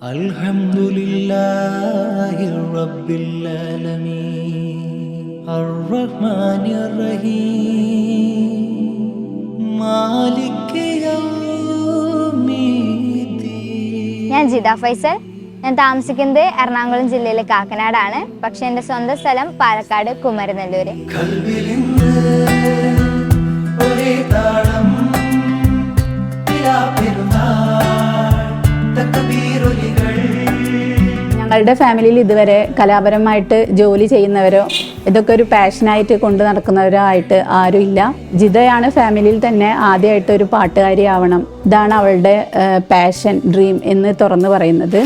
അൽഹംദുലില്ലാഹി റബ്ബിൽ ആലമീൻ അർറഹ്മാനിർ റഹീം മാലിക് യൗമിദ്ദീൻ. ഞാൻ ജിദ ഫൈസൽ. ഞാൻ താമസിക്കുന്നത് എറണാകുളം ജില്ലയിലെ കാക്കനാടാണ്. പക്ഷെ എൻ്റെ സ്വന്തം സ്ഥലം പാലക്കാട് കുമരനെല്ലൂര്. ഞങ്ങളുടെ ഫാമിലിയിൽ ഇതുവരെ കലാപരമായിട്ട് ജോലി ചെയ്യുന്നവരോ ഇതൊക്കെ ഒരു പാഷനായിട്ട് കൊണ്ട് നടക്കുന്നവരോ ആയിട്ട് ആരുമില്ല. ജിതയാണ് ഫാമിലിയിൽ തന്നെ ആദ്യമായിട്ട് ഒരു പാട്ടുകാരി ആവണം, ഇതാണ് അവളുടെ പാഷൻ, ഡ്രീം എന്ന് തുറന്നു പറയുന്നത്.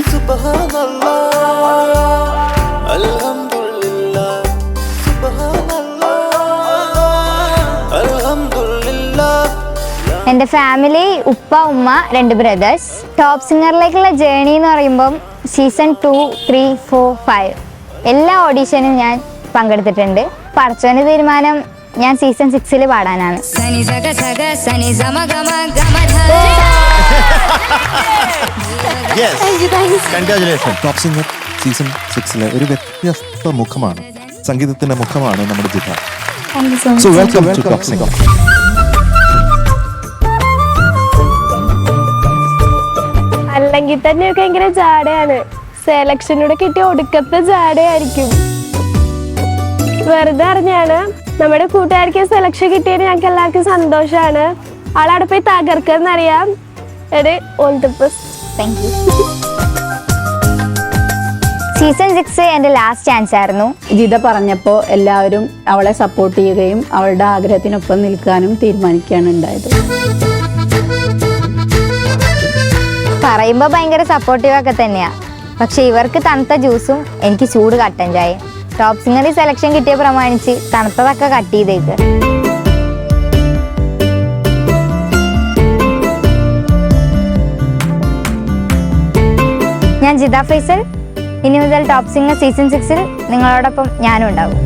എൻ്റെ ഫാമിലി ഉപ്പ ഉമ്മ 2 ബ്രദേഴ്സ്. ടോപ്പ് സിംഗറിലേക്കുള്ള ജേണി എന്ന് പറയുമ്പം സീസൺ 2, 3, 4, 5 എല്ലാ ഓഡീഷനും ഞാൻ പങ്കെടുത്തിട്ടുണ്ട്. പടച്ചോന്റെ തീരുമാനം ഞാൻ സീസൺ 6 പാടാനാണ്. ടോപ്പ് സിംഗർ സീസൺ 6 ഒരു വ്യത്യസ്ത മുഖമാണ്, സംഗീതത്തിന്റെ മുഖമാണ് നമ്മുടെ Jitha. So welcome to top singer. അല്ലെങ്കിൽ തന്നെ ഭയങ്കര ജാടയാണ്. സെലക്ഷനോട് കിട്ടിയ ഒടുക്കത്തെ ജാടയായിരിക്കും. വെറുതെ അറിഞ്ഞാണ്. നമ്മുടെ കൂട്ടുകാർക്ക് സെലക്ഷൻ കിട്ടിയത് ഞങ്ങൾക്ക് എല്ലാവർക്കും സന്തോഷമാണ്. ആളവിടെ പോയി തകർക്കെന്നറിയാം. All the best. Thank you. Season 6 എൻ്റെ ലാസ്റ്റ് ചാൻസ് ആയിരുന്നു. ജിത പറഞ്ഞപ്പോൾ എല്ലാവരും അവളെ സപ്പോർട്ട് ചെയ്യുകയും അവളുടെ ആഗ്രഹത്തിനൊപ്പം നിൽക്കാനും തീരുമാനിക്കുകയാണ് ഉണ്ടായത്. പറയുമ്പോൾ ഭയങ്കര സപ്പോർട്ടീവൊക്കെ തന്നെയാണ്. പക്ഷെ ഇവർക്ക് തണുത്ത ജ്യൂസും എനിക്ക് ചൂട് കട്ടൻ ചായ. ടോപ്പ് സിംഗറിൽ സെലക്ഷൻ കിട്ടിയ പ്രമാണിച്ച് തണുത്തതൊക്കെ കട്ട് ചെയ്തേക്ക്. ഞാൻ ജിദ ഫൈസൽ. ഇനി മുതൽ ടോപ്പ് സിംഗർ സീസൺ 6 നിങ്ങളോടൊപ്പം ഞാനും ഉണ്ടാവും.